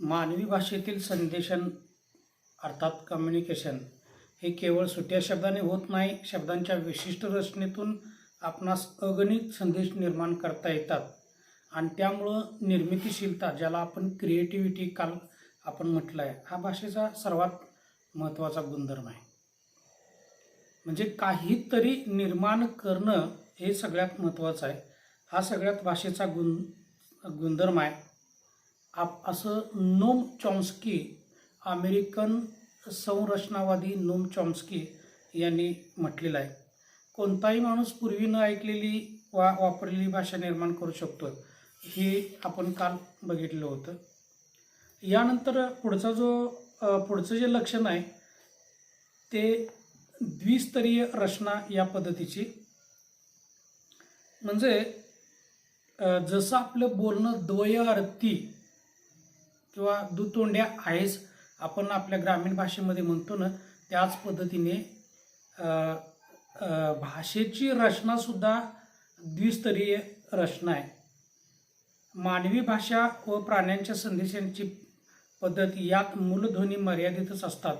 मानवी भाषेतील संदेशन अर्थात कम्युनिकेशन हे केवळ सुट्या शब्दाने होत नाही. शब्दांच्या विशिष्ट रचनेतून आपणास अगणित संदेश निर्माण करता येतात आणि त्यामुळं निर्मितीशीलता, ज्याला आपण क्रिएटिव्हिटी काल आपण म्हटलं आहे, हा भाषेचा सर्वात महत्त्वाचा गुणधर्म आहे. म्हणजे काहीतरी निर्माण करणं हे सगळ्यात महत्त्वाचं आहे. हा सगळ्यात भाषेचा गुणधर्म आहे. असं Noam Chomsky, American संरचनावादी Noam Chomsky यांनी म्हटलेलं आहे. कोणताही माणूस पूर्वी न ऐकलेली वापरलेली भाषा निर्माण करू शकतो, हे आपण काल बघितलं होतं. यानंतर पुढचं जे लक्षण आहे ते द्विस्तरीय रचना या पद्धतीची. म्हणजे जसं आपलं बोलणं द्वयअर्थी किंवा दुतोंड्या आहेच आपण आपल्या ग्रामीण भाषेमध्ये म्हणतो ना, त्याच पद्धतीने भाषेची रचनासुद्धा द्विस्तरीय रचना आहे. मानवी भाषा व प्राण्यांच्या संदेशांची पद्धत यात मूलध्वनी मर्यादितच असतात.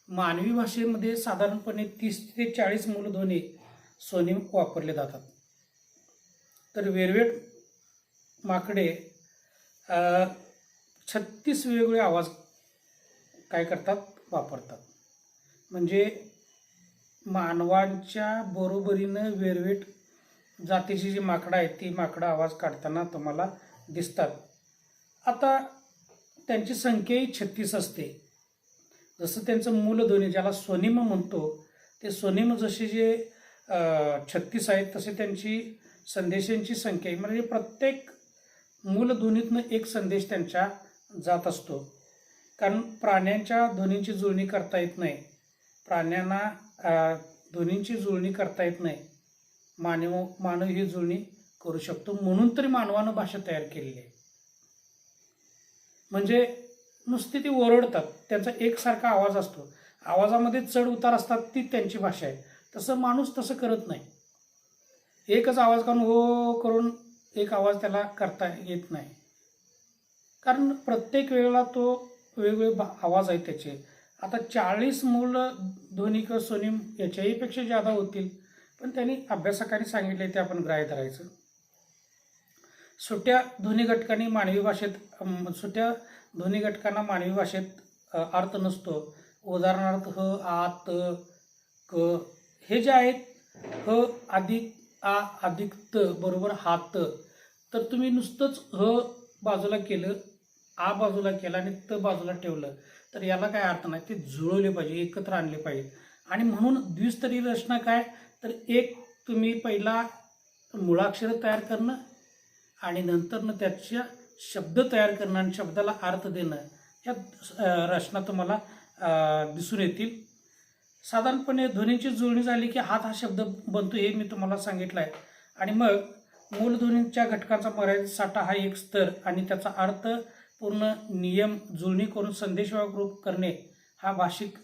मानवी भाषेमध्ये साधारणपणे 30 ते 40 मूलध्वनी स्वनिम वापरले जातात. तर वेरवेट माकडे 36 वेगवेगळे आवाज काय करतात, वापरतात. म्हणजे मानवांच्या बरोबरीनं वेरवेट जातीची जी माकडं आहेत ती माकडं आवाज काढताना तुम्हाला दिसतात. आता त्यांची संख्याही 36 असते. जसं त्यांचं मूलध्वनी ज्याला स्वनिम म्हणतो, ते स्वनिम जसे जे 36 आहेत तसे त्यांची संदेशांची संख्या, म्हणजे प्रत्येक मूलध्वनीतनं एक संदेश त्यांच्या जात असतो. कारण प्राण्यांच्या ध्वनींची जुळणी करता येत नाही. प्राण्यांना ध्वनींची जुळणी करता येत नाही. मानव ही जुळणी करू शकतो. म्हणून तरी मानवानं भाषा तयार केलेली आहे. म्हणजे नुसती ती ओरडतात, त्यांचा एकसारखा आवाज असतो, आवाजामध्ये चढ उतार असतात, ती त्यांची भाषा आहे. तसं माणूस तसं करत नाही. एकच आवाज करून हो करून एक आवाज त्याला करता येत नाही. कारण प्रत्येक वेळेला तो वेगवेगळे आवाज आहेत त्याचे. आता 40 मूलध्वनी किंवा स्वनिम याच्याही पेक्षा जादा होतील, पण त्यांनी अभ्यासकांनी सांगितले ते आपण ग्राह्य धरायचं. सुट्या ध्वनी घटकांना मानवी भाषेत अर्थ नसतो. उदाहरणार्थ ह, आ, त, क हे जे आहेत, ह अधिक आ अधिक त बरोबर हात, तर तुम्ही नुसतंच ह बाजूला केलं, आ बाजूला केलं आणि त बाजूला ठेवलं तर याला काय अर्थ नाही. ते जुळवले पाहिजे, एकत्र आणले पाहिजे. आणि म्हणून द्विस्तरीय रचना काय, तर एक तुम्ही पहिला मुळाक्षर तयार करणं आणि नंतरनं त्याच्या शब्द तयार करणं आणि शब्दाला अर्थ देणं, ह्या रचना तुम्हाला दिसून येतील. साधारणपणे ध्वनीची जुळणी झाली की हात हा शब्द बनतो, हे मी तुम्हाला सांगितलं आहे. आणि मग मूलध्वनींच्या घटकांचा मर्यादित साठा हा एक स्तर आणि त्याचा अर्थ पूर्ण नियम जुळणी करून संदेश रूप करणे हा भाषिक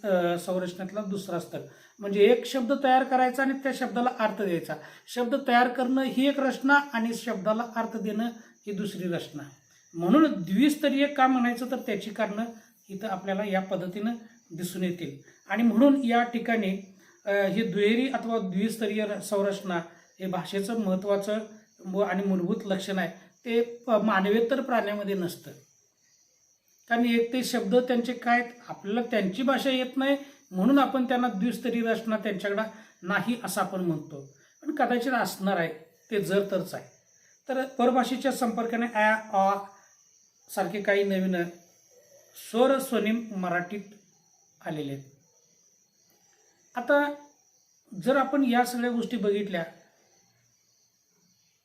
संरचनेतला दुसरा स्तर. म्हणजे एक शब्द तयार करायचा आणि त्या शब्दाला अर्थ द्यायचा. शब्द तयार करणं ही एक रचना आणि शब्दाला अर्थ देणं ही दुसरी रचना. म्हणून द्विस्तरीय का म्हणायचं, तर त्याची कारणं इथं आपल्याला या पद्धतीनं दिसून येतील. आणि म्हणून या ठिकाणी ही दुहेरी अथवा द्विस्तरीय संरचना हे भाषेचं महत्त्वाचं आणि मूलभूत लक्षण आहे. ते मानवेतर प्राण्यामध्ये नसतं. कारण एक ते शब्द त्यांचे काय, आपल्याला त्यांची भाषा येत नाही म्हणून आपण त्यांना द्विस्तरीय रचना त्यांच्याकडं नाही असं आपण म्हणतो. पण कदाचित असणार आहे, ते जर तरच आहे. तर परभाषेच्या संपर्काने आ, आ सारखे काही नवीन स्वर स्वनिम मराठीत आलेले आहेत. आता जर आपण या सगळ्या गोष्टी बघितल्या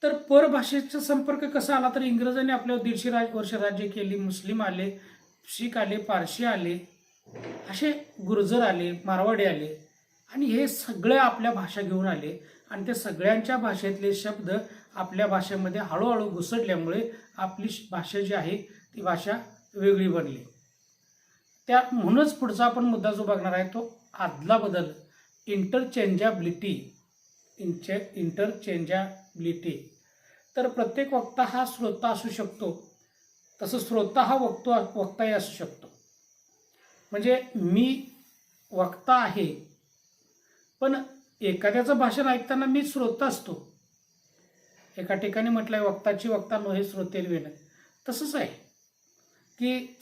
तर परभाषेचा संपर्क कसा आला, तर इंग्रजांनी आपल्यावर 150 वर्ष राज्य केली. मुस्लिम आले, शीख आले, पारशी आले, असे गुर्जर आले, मारवाडी आले आणि हे सगळे आपल्या भाषा घेऊन आले. आणि त्या सगळ्यांच्या भाषेतले शब्द आपल्या भाषेमध्ये हळूहळू घुसडल्यामुळे आपली भाषा जी आहे ती भाषा वेगळी बनली. त्या म्हणूनच पुढचा आपण मुद्दा जो बघणार आहे तो आदला बदल, इंटरचेंजाबिलिटी. तर प्रत्येक वक्ता हा श्रोता असू शकतो, तसं श्रोता हा वक्ताही असू शकतो. म्हणजे मी वक्ता आहे, पण एखाद्याचं भाषण ऐकताना मी श्रोता असतो. एका ठिकाणी म्हटलंय वक्ताची वक्ता नोहे श्रोतेल. तसंच आहे की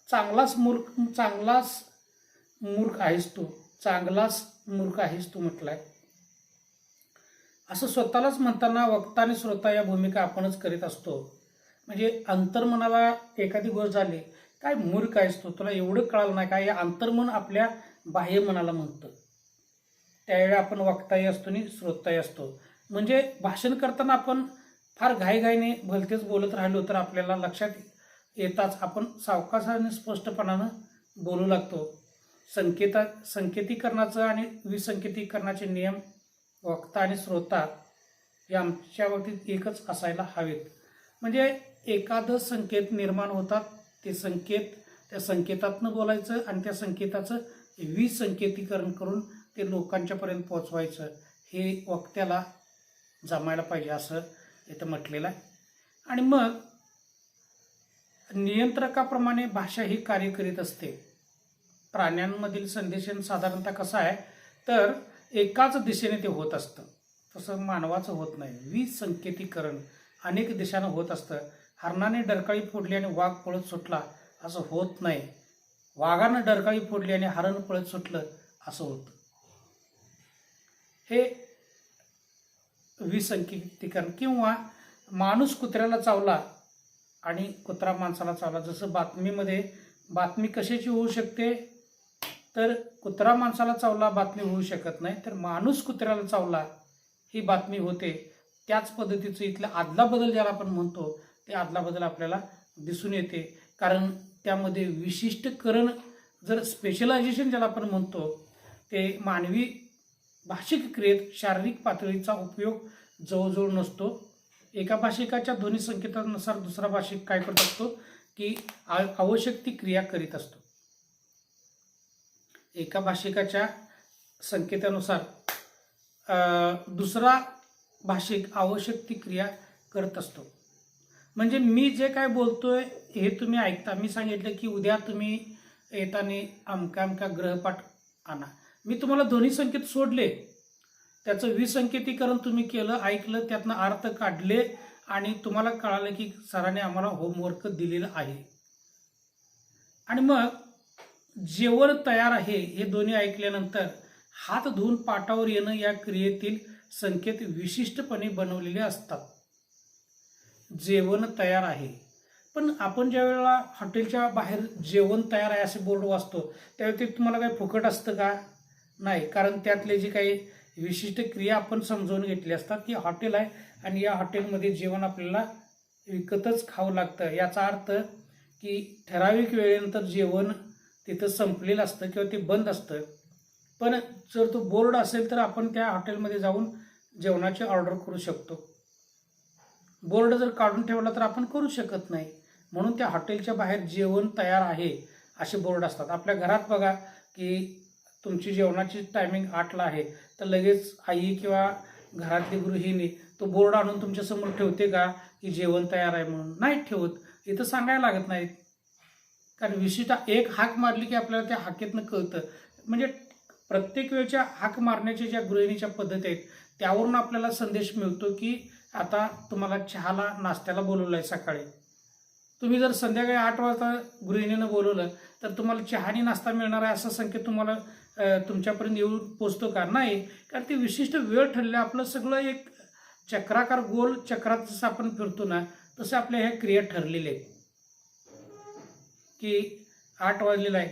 चांगलाच मूर्ख आहेस तू, चांगलाच मूर्ख आहेस तू म्हटलाय. असं स्वतःलाच म्हणताना वक्ता आणि श्रोता या भूमिका आपणच करीत असतो. म्हणजे अंतर्मनाला एखादी गोष्ट झाली, काय मूर्ख आहेस तू, तुला एवढं कळालं नाही काय, या अंतर्मन आपल्या बाह्य मनाला म्हणतं. त्यावेळी आपण वक्ताही असतो आणि श्रोताही असतो. म्हणजे भाषण करताना आपण फार घाईघाईने भलतेच बोलत राहिलो तर आपल्याला लक्षात येताच आपण सावकाशाने स्पष्टपणानं बोलू लागतो. संकेतीकरणाचं आणि विसंकेतीकरणाचे नियम वक्ता आणि श्रोता हे आमच्या बाबतीत एकच असायला हवेत. म्हणजे एखादं संकेत निर्माण होतात, ते संकेत त्या संकेतातनं बोलायचं आणि त्या संकेताचं विसंकेतीकरण करून ते लोकांच्यापर्यंत पोचवायचं, हे वक्त्याला जमायला पाहिजे असं इथं म्हटलेलं आहे. आणि मग नियंत्रकाप्रमाणे भाषा ही कार्य करीत असते. प्राण्यांमधील संदेशन साधारणतः कसं आहे तर एकाच दिशेने ते होत असतं, तसं मानवाचं होत नाही. विसंकेतीकरण अनेक दिशानं होत असतं. हरणाने डरकाळी फोडली आणि वाघ पळत सुटला असं होत नाही. वाघानं डरकाळी फोडली आणि हरण पळत सुटलं असं होतं. हे विसंकेतीकरण. किंवा माणूस कुत्र्याला चावला आणि कुत्रा माणसाला चावला. जसं बातमीमध्ये बातमी कशाची होऊ शकते तर कुत्रा माणसाला चावला बातमी होऊ शकत नाही, तर माणूस कुत्र्याला चावला ही बातमी होते. त्याच पद्धतीचं इथलं आदला बदल ज्याला आपण म्हणतो ते आदला बदल आपल्याला दिसून येते. कारण त्यामध्ये विशिष्टकरण, जर स्पेशलायझेशन ज्याला आपण म्हणतो, ते मानवी भाषिक क्रियेत शारीरिक पातळीचा उपयोग जवळजवळ नसतो. एका भाषिकाच्या ध्वनी संकेतानुसार दुसरा भाषिक काय करत असतो की आवश्यक ती क्रिया करीत असतो. एका भाषिकाच्या संकेतानुसार दुसरा भाषिक आवश्यक ती क्रिया करत असतो. म्हणजे मी जे काय बोलतोय हे तुम्ही ऐकता. मी सांगितलं की उद्या तुम्ही येताना अमका अमका ग्रहपाठ आणा. मी तुम्हाला ध्वनी संकेत सोडले, त्याचं विसंकेतीकरण तुम्ही केलं, ऐकलं, त्यातनं अर्थ काढले आणि तुम्हाला कळालं की सरांनी आम्हाला होमवर्क दिलेलं आहे. आणि मग जेवण तयार आहे हे दोन्ही ऐकल्यानंतर हात धुवून पाटावर येणं या क्रियेतील संकेत विशिष्टपणे बनवलेले असतात. जेवण तयार आहे. पण आपण ज्या वेळेला हॉटेलच्या बाहेर जेवण तयार आहे असे बोर्ड वाचतो त्यावेळी ते तुम्हाला काही फुकट असतं का? नाही. कारण त्यातले जे काही विशिष्ट क्रिया आपण समजावून घेतली असतात की हॉटेल आहे आणि या हॉटेलमध्ये जेवण आपल्याला विकतच खावं लागतं. याचा अर्थ की ठराविक वेळेनंतर जेवण तिथं संपलेलं असतं किंवा ते बंद असतं. पण जर तो बोर्ड असेल तर आपण त्या हॉटेलमध्ये जाऊन जेवणाची ऑर्डर करू शकतो. बोर्ड जर काढून ठेवला तर आपण करू शकत नाही. म्हणून त्या हॉटेलच्या बाहेर जेवण तयार आहे असे बोर्ड असतात. आपल्या घरात बघा की तुमची जेवणाची टायमिंग 8ला आहे तर लगेच आई किंवा घरातली गृहिणी तो बोर्ड आणून तुमच्यासमोर ठेवते का की जेवण तयार आहे म्हणून? नाही ठेवत. इथं सांगायला लागत नाहीत. कारण विशिष्ट एक हाक मारली की आपल्याला त्या हाकेतनं कळतं. म्हणजे प्रत्येक वेळच्या हाक मारण्याच्या ज्या गृहिणीच्या पद्धती आहेत त्यावरून आपल्याला संदेश मिळतो की आता तुम्हाला चहाला नाश्त्याला बोलवलं आहे सकाळी. तुम्ही जर संध्याकाळी 8 वाजता गृहिणीनं बोलवलं तर तुम्हाला चहानी नाश्ता मिळणार आहे असा संकेत तुम्हाला तुमच्यापर्यंत येऊन पोचतो का? नाही. कारण ती विशिष्ट वेळ ठरली. आपलं सगळं एक चक्राकार गोल चक्रात जसं आपण फिरतो ना तसं आपल्या ह्या क्रिया ठरलेल्या आहेत की 8 वाजलेला आहे.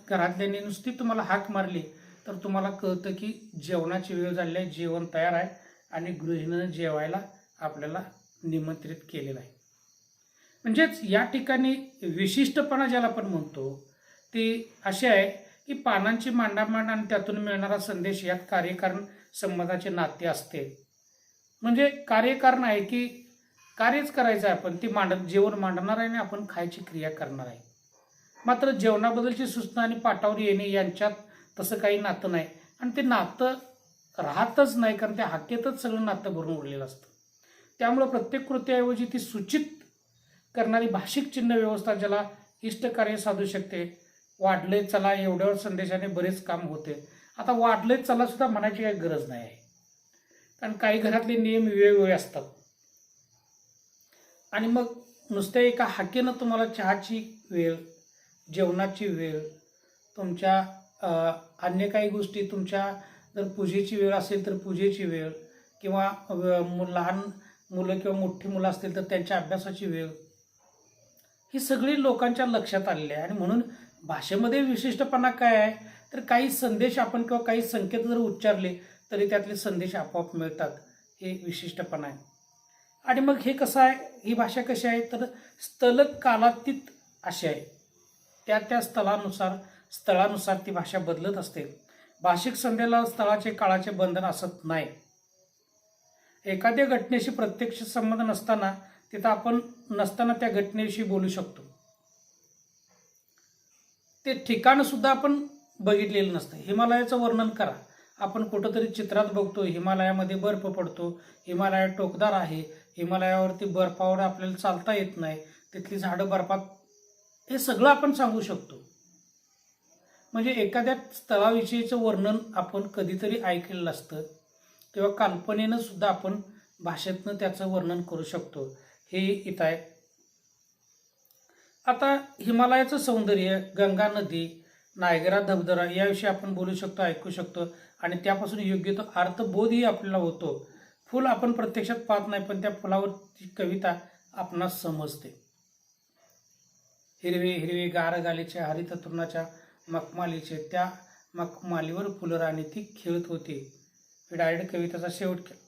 घरातल्याने नुसती तुम्हाला हाक मारली तर तुम्हाला कळतं की जेवणाची वेळ झाली आहे, जेवण तयार आहे आणि गृहिणीनं जेवायला आपल्याला निमंत्रित केलेलं आहे. म्हणजेच या ठिकाणी विशिष्टपणा ज्याला आपण म्हणतो ते असे आहे की पानांची मांडामांड आणि त्यातून मिळणारा संदेश यात कार्यकारण संबंधाचे नाते असते. म्हणजे कार्यकारण आहे की कार्यच करायचं आहे आपण, ती जेवण मांडणार आहे आणि आपण खायची क्रिया करणार आहे. मात्र जेवणाबद्दलची सूचना आणि पाठावर येणे यांच्यात तसं काही नातं नाही आणि ते नातं राहतच नाही. कारण त्या हाकेतच सगळं नातं भरून उरलेलं असतं. त्यामुळं प्रत्येक कृत्याऐवजी ती सूचित करणारी भाषिक चिन्ह व्यवस्था ज्याला इष्टकार्य साधू शकते. वाढले चला एवढ्यावर संदेशाने बरेच काम होते. आता वाढले चला सुद्धा म्हणायची काही गरज नाही आहे, कारण काही घरातले नियम वेगवेगळे असतात. आणि मग नुसत्या एका हाकेनं तुम्हाला चहाची वेळ, जेवणाची वेळ, तुमच्या अन्य काही गोष्टी, तुमच्या जर पूजेची वेळ असेल तर पूजेची वेळ, किंवा लहान मुलं किंवा मोठी मुलं असतील तर त्यांच्या अभ्यासाची वेळ, ही सगळी लोकांच्या लक्षात आलेली आहे. आणि म्हणून भाषेमध्ये विशिष्टपणा काय आहे तर काही संदेश आपण किंवा काही संकेत जर उच्चारले तरी त्यातले संदेश आपोआप मिळतात, हे विशिष्टपणा आहे. आणि मग हे कसं आहे, ही भाषा कशी आहे तर स्थल कालातीत अशी आहे. त्या त्या स्थळानुसार ती भाषा बदलत असते. भाषिक संदेशाला स्थळाचे काळाचे बंधन असत नाही. एखाद्या घटनेशी प्रत्यक्ष संबंध नसताना तिथं आपण नसताना त्या घटनेविषयी बोलू शकतो. ते ठिकाण सुद्धा आपण बघितलेलं नसतं. हिमालयाचं वर्णन करा, आपण कुठंतरी चित्रात बघतो हिमालयामध्ये बर्फ पडतो, हिमालय टोकदार आहे, हिमालयावरती बर्फावर आपल्याला चालता येत नाही, तिथली झाडं बर्फात, हे सगळं आपण सांगू शकतो. म्हणजे एखाद्या स्थळाविषयीचं वर्णन आपण कधीतरी ऐकलेलं असतं किंवा कल्पनेनं सुद्धा आपण भाषेतनं त्याचं वर्णन करू शकतो, हे इथं आहे. आता हिमालयाचं सौंदर्य, गंगा नदी, नायगरा धबधबा याविषयी आपण बोलू शकतो, ऐकू शकतो, आणि त्यापासून योग्य तो अर्थबोधही आपल्याला होतो. फुल आपण प्रत्यक्षात पाहत नाही, पण त्या फुलावरची कविता आपणास समजते. हिरवे हिरवे गार गालीचे, हरित तृणाच्या मखमालीचे, त्या मखमालीवर फुलराणी ती खेळत होती. डायरेक्ट कवितेचा शेवट केला.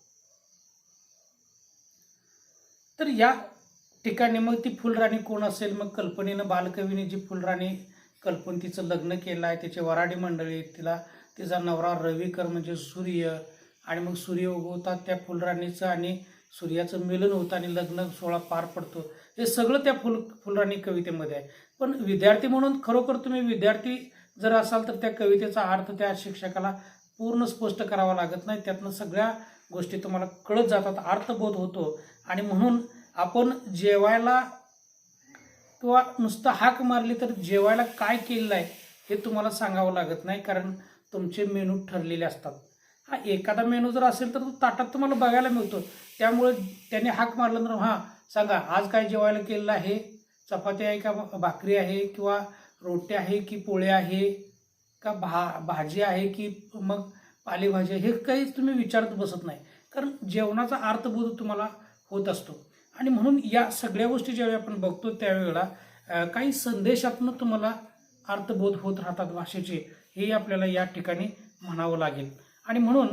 तर या ठिकाणी मग ती फुलराणी कोण असेल, मग कल्पनेनं बालकवीने जी फुलराणी कल्पून तिचं लग्न केलं आहे, त्याची वराडी मंडळी, तिचा नवरा रविकर म्हणजे सूर्य, आणि मग सूर्य उगवतात, त्या फुलराणीचं आणि सूर्याचं मिलन होतं आणि लग्न सोहळा पार पडतो. हे सगळं त्या फुलराणी कवितेमध्ये आहे. पण विद्यार्थी म्हणून खरोखर तुम्ही विद्यार्थी जर असाल तर त्या कवितेचा अर्थ त्या शिक्षकाला पूर्ण स्पष्ट करावा लागत नाही, त्यातनं सगळ्या गोष्टी तुम्हाला कळत जातात, अर्थबोध होतो. आणि म्हणून आपण जेवायला किंवा नुसतं हाक मारली तर जेवायला काय केलेलं आहे हे तुम्हाला सांगावं लागत नाही, कारण तुमचे मेनू ठरलेले असतात. हा एखादा मेनू जर असेल तर तो ताटात तुम्हाला बघायला मिळतो. त्यामुळे त्याने हाक मारलं तर हां सांगा आज काय जेवायला केलेलं आहे, चपाती आहे का भाकरी आहे, किंवा रोटी आहे की पोळ्या आहे का भाजी आहे की मग पालेभाजी, हे काहीच तुम्ही विचारत बसत नाही, कारण जेवणाचा अर्थबोध तुम्हाला होत असतो. आणि म्हणून या सगळ्या गोष्टी ज्यावेळी आपण बघतो त्यावेळेला काही संदेशातून तुम्हाला अर्थबोध होत राहतात भाषेचे, हे आपल्याला या ठिकाणी म्हणावं लागेल. आणि म्हणून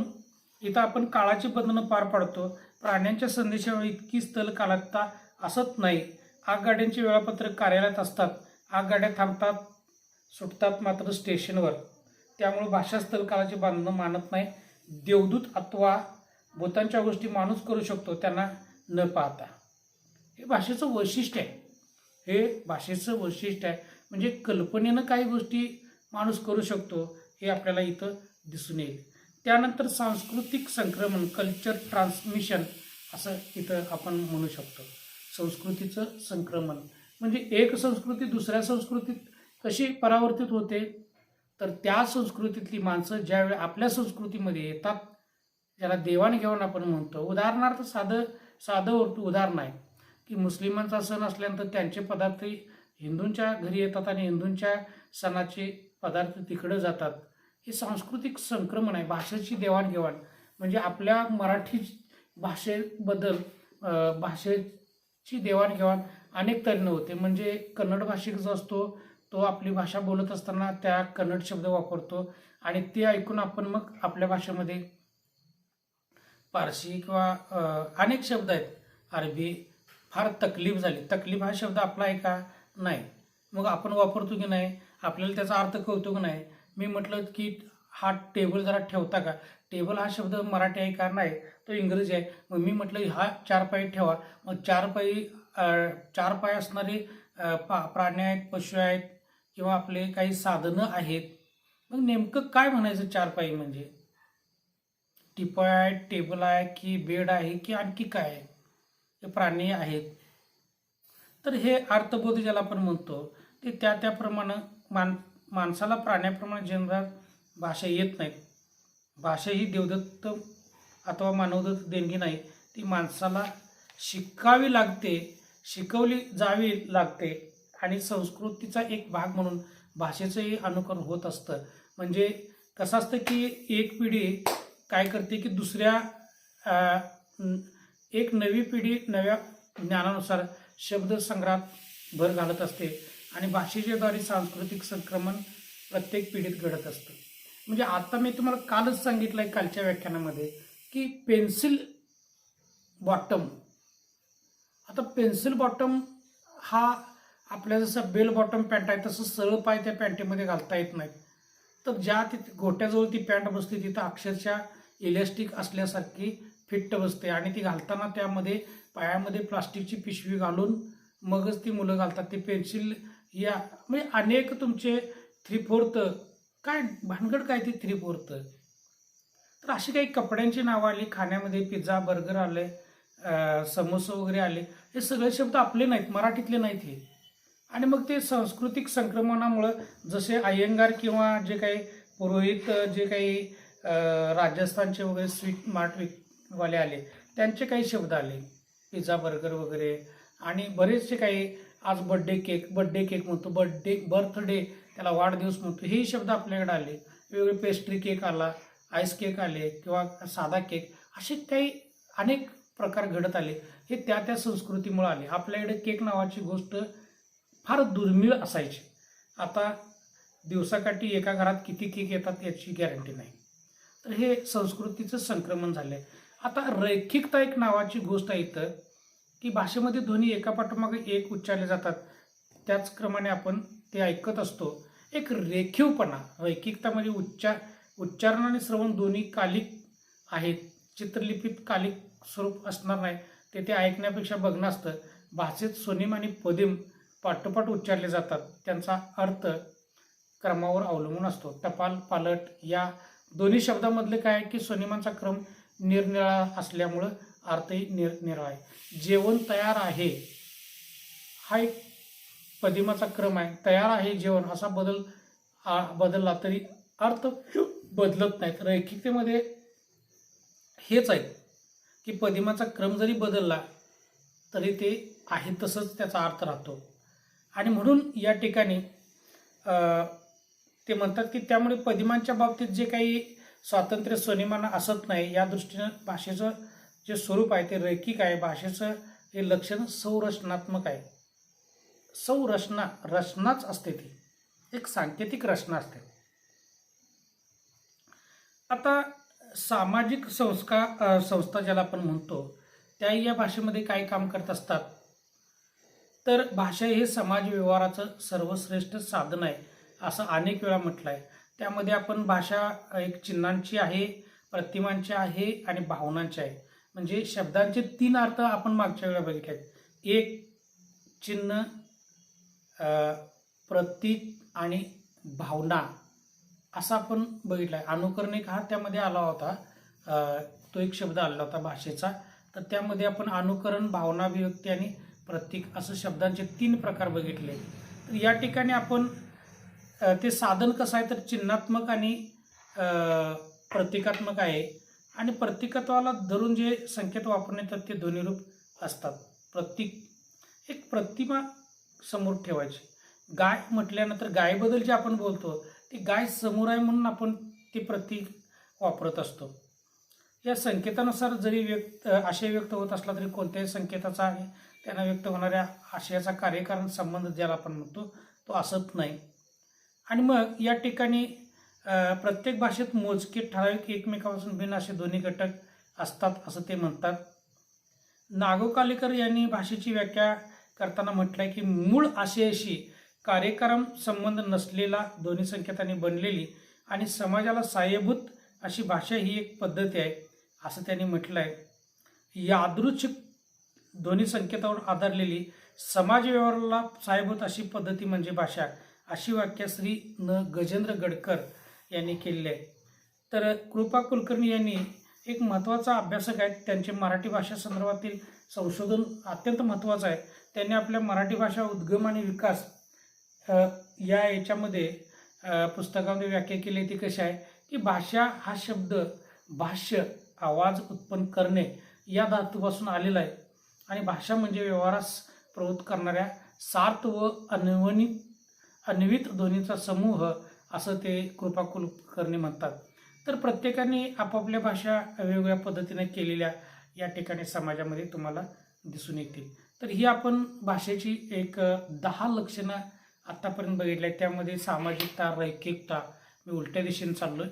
इथं आपण काळाची बंधनं पार पाडतो. प्राण्यांच्या संदेशावेळी इतकी स्थल कालातीतता असत नाही. आगगाड्यांचे वेळापत्रक कार्यालयात असतात, आगगाड्या थांबतात सुटतात मात्र स्टेशनवर, त्यामुळे भाषा स्थल काळाची बंधनं मानत नाही. देवदूत अथवा भूतांच्या गोष्टी माणूस करू शकतो त्यांना न पाहता. हे भाषेचं वैशिष्ट्य आहे, हे भाषेचं वैशिष्ट्य आहे. म्हणजे कल्पनेनं काही गोष्टी माणूस करू शकतो हे आपल्याला इथं दिसून येईल. त्यानंतर सांस्कृतिक संक्रमण, कल्चर ट्रान्समिशन असं इथं आपण म्हणू शकतो. संस्कृतीचं संक्रमण म्हणजे एक संस्कृती दुसऱ्या संस्कृतीत कशी परावर्तित होते, तर त्या संस्कृतीतली माणसं ज्यावेळी आपल्या संस्कृतीमध्ये येतात, ज्याला देवाणघेवाण आपण म्हणतो. उदाहरणार्थ साधं उदाहरण आहे की मुस्लिमांचा सण असल्यानंतर त्यांचे पदार्थ हिंदूंच्या घरी येतात आणि हिंदूंच्या सणाचे पदार्थ तिकडे जातात. हे सांस्कृतिक संक्रमण आहे, भाषेची देवाणघेवाण. म्हणजे आपल्या मराठी भाषेबद्दल भाषेची देवाणघेवाण अनेक तऱ्हेने होते. म्हणजे कन्नड भाषिक जो असतो तो आपली भाषा बोलत असताना त्या कन्नड शब्द वापरतो आणि ते ऐकून आपण मग आपल्या भाषेमध्ये पारशी किंवा अनेक शब्द आहेत, अरबी, फार तकलीफ झाली, तकलीफ हा शब्द आपला आहे का नाही, मग आपण वापरतो की नाही, आपल्याला त्याचा अर्थ कळतो की नाही. मी म्हटलं की हा टेबल जरा ठेवता का, टेबल हा शब्द मराठी आहे का नाही, तो इंग्रजी आहे. मग मी म्हटलं हा 4 पायी ठेवा, मग 4 पाय असणारे प्राणी आहेत, पशु आहेत किंवा आपले काही साधनं आहेत. मग नेमकं काय म्हणायचं 4 पायी म्हणजे, टिपॉय आहे, टेबल आहे की बेड आहे की आणखी काय आहे, हे प्राणी आहेत. तर हे अर्थबोध ज्याला आपण म्हणतो ते त्याप्रमाणे माणसाला प्राण्याप्रमाणे जन्मजात भाषा येत नाहीत. भाषा ही देवदत्त अथवा मानवदत्त देणगी नाही, ती माणसाला शिकावी लागते, शिकवली जावी लागते आणि संस्कृतीचा एक भाग म्हणून भाषेचंही अनुकरण होत असतं. म्हणजे कसं असतं की एक पिढी काय करते की एक नवी पिढी नव्या ज्ञानानुसार शब्दसंग्रहात भर घालत असते आणि भाषेच्याद्वारे सांस्कृतिक संक्रमण प्रत्येक पिढीत घडत असतं. म्हणजे आता मी तुम्हाला कालच सांगितलं आहे कालच्या व्याख्यानामध्ये की पेन्सिल बॉटम. आता पेन्सिल बॉटम हा आपल्या जसं बेल बॉटम पॅन्ट आहे तसं सरळ पाय त्या पॅन्टीमध्ये घालता येत नाहीत. तर ज्या तिथे घोट्याजवळ ती पॅन्ट बसते तिथं अक्षरशः इलॅस्टिक असल्यासारखी फिट्ट बसते आणि ती घालताना त्यामध्ये पायामध्ये प्लास्टिकची पिशवी घालून मगच ती मुलं घालतात. ते पेन्सिल या म्हणजे अनेक तुमचे 3/4 काय भानगड काय ती 3/4. तर अशी काही कपड्यांची नावं आली, खाण्यामध्ये पिझ्झा बर्गर आले, समोसे वगैरे आले. हे सगळे शब्द आपले नाहीत, मराठीतले नाहीत हे. आणि मग ते सांस्कृतिक संक्रमणामुळं जसे अय्यंगार किंवा जे काही पुरोहित जे काही राजस्थानचे वगैरे स्वीट मार्टवाले आले त्यांचे काही शब्द आले, पिझ्झा बर्गर वगैरे. आणि बरेचसे काही आज बड्डे केक म्हणतो, बर्थडे त्याला वाढदिवस म्हणतो, हेही शब्द आपल्याकडे आले. वेगवेगळे पेस्ट्री केक आला, आईस केक आले किंवा साधा केक, असे काही अनेक प्रकार घडत आले. हे त्या संस्कृतीमुळे आले. आपल्याकडे केक नावाची गोष्ट फार दुर्मिळ असायची. आता दिवसाकाठी एका घरात किती केक येतात याची गॅरंटी नाही. तर हे संस्कृतीचं संक्रमण झालं आहे. आता रैखिकता एक नावाची गोष्ट आहे इथं की भाषेमध्ये ध्वनी एकापाठोमागे एक उच्चारले जातात, त्याचप्रमाणे आपण ते ऐकत असतो. एक रेखीवपणा, रैखिकता म्हणजे उच्चारण आणि श्रवण दोन्ही कालिक आहेत. चित्रलिपीत कालिक स्वरूप असणार नाही, ते ऐकण्यापेक्षा बघणं असतं. भाषेत स्वनिम आणि पदिम पाठोपाठ उच्चारले जातात, त्यांचा अर्थ क्रमावर अवलंबून असतो. टपाल, पालट या दोन्ही शब्दामधले काय आहे की स्वनिमांचा क्रम निरनिराळा असल्यामुळं अर्थही निरनिराळा आहे. जेवण तयार आहे हा एक पदिमाचा क्रम आहे. तयार आहे जेवण असा बदलला तरी अर्थ बदलत नाहीत. रैखिकतेमध्ये हेच आहे की पदिमाचा क्रम जरी बदलला तरी ते आहे तसंच त्याचा अर्थ राहतो. आणि म्हणून या ठिकाणी ते म्हणतात की त्यामुळे पदिमांच्या बाबतीत जे काही स्वातंत्र्य स्वनिमांना असत नाही, या दृष्टीनं भाषेचं जे स्वरूप आहे ते रैखिक आहे. भाषेचं हे लक्षण संरचनात्मक आहे. रचनाच असते, ती एक सांकेतिक रचना असते. आता सामाजिक संस्था ज्याला आपण म्हणतो त्या या भाषेमध्ये काय काम करत असतात, तर भाषा हे समाज व्यवहाराचं सर्वश्रेष्ठ साधन आहे असं अनेक वेळा म्हटलं आहे. त्यामध्ये आपण भाषा एक चिन्हांची आहे, प्रतिमांची आहे आणि भावनांची आहे. म्हणजे शब्दांचे 3 अर्थ आपण मागच्या वेळा बघितले आहेत. एक चिन्ह, प्रतीक आणि भावना असं आपण बघितलं आहे. अनुकरण एक हा त्यामध्ये आला होता, तो एक शब्द आला होता भाषेचा. तर त्यामध्ये आपण अनुकरण, भावना, अभिव्यक्ती आणि प्रतीक असं शब्दांचे 3 प्रकार बघितले. तर या ठिकाणी आपण ते साधन कसं आहे तर चिन्हात्मक आणि प्रतिकात्मक आहे. आणि प्रतिकत्वाला धरून जे संकेत वापरण्यात येतात ते ध्वनिरूप असतात. प्रतीक एक प्रतिमा समोर ठेवायची. गाय म्हटल्यानंतर गायबद्दल जे आपण बोलतो ती गाय समोर आहे म्हणून आपण ते प्रतीक वापरत असतो. या संकेतानुसार जरी आशय व्यक्त होत असला तरी कोणत्याही संकेताचा आणि त्यांना व्यक्त होणाऱ्या आशयाचा कार्यकारण संबंध ज्याला आपण म्हणतो तो असत नाही. आणि मग या ठिकाणी प्रत्येक भाषेत मोजके ठराविक एकमेकापासून भिन्न असे दोन्ही घटक असतात असं ते म्हणतात. नागोकालेकर यांनी भाषेची व्याख्या करताना म्हटलं आहे की मूळ आशयाशी कार्यक्रम संबंध नसलेला दोन्ही संकेतांनी बनलेली आणि समाजाला सहाय्यभूत अशी भाषा ही एक पद्धती आहे असं त्यांनी म्हटलं आहे. यादृच्छिक दोन्ही संकेतावर आधारलेली समाज व्यवहाराला सहाय्यभूत अशी पद्धती म्हणजे भाषा, अशी व्याख्या श्री गजेंद्र गडकर यांनी केलेली आहे. तर कृपा कुलकर्णी यांनी एक महत्त्वाचा अभ्यासक आहेत, त्यांचे मराठी भाषा संदर्भातील संशोधन अत्यंत महत्त्वाचं आहे. त्यांनी आपल्या मराठी भाषा उद्गम आणि विकास या याच्यामध्ये पुस्तकामध्ये व्याख्या केली ती कशी आहे की भाषा हा शब्द भाष्य आवाज उत्पन्न करणे या धातूपासून आलेला आहे आणि भाषा म्हणजे व्यवहारास प्रवृत्त करणाऱ्या सार्थ व अन्वित ध्वनीचा समूह असं ते कृपा कुलकर्णी म्हणतात. तर प्रत्येकाने आपापल्या भाषा वेगवेगळ्या पद्धतीने केलेल्या या ठिकाणी समाजामध्ये तुम्हाला दिसून येतील. तर ही आपण भाषेची एक 10 लक्षणं आत्तापर्यंत बघितली आहेत. त्यामध्ये सामाजिकता, रैखिकता, मी उलट्या दिशेने चाललोय,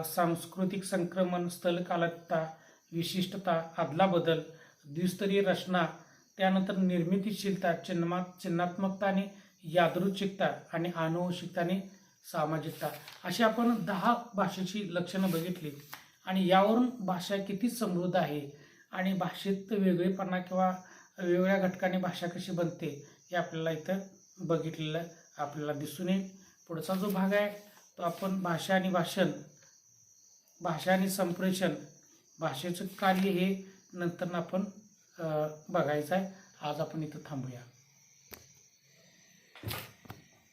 सांस्कृतिक संक्रमण, स्थलकालिकता, विशिष्टता, अदलाबदल, द्विस्तरीय रचना, त्यानंतर निर्मितीशीलता, चिन्हात्मकता आणि यादृच्छिकता आणि आनुवंशिकता आणि सामाजिकता, अशी आपण 10 भाषेची लक्षणं बघितली आणि यावरून भाषा किती समृद्ध आहे आणि भाषेत वेगळेपणा किंवा वेगवेगळ्या घटकांनी भाषा कशी बनते हे आपल्याला इथं बघितलेलं आपल्याला दिसून येईल. पुढचा जो भाग आहे तो आपण भाषा आणि भाषण, भाषा आणि संप्रेषण, भाषेचं कार्य हे नंतर आपण बघायचं आहे. आज आपण इथं थांबूया.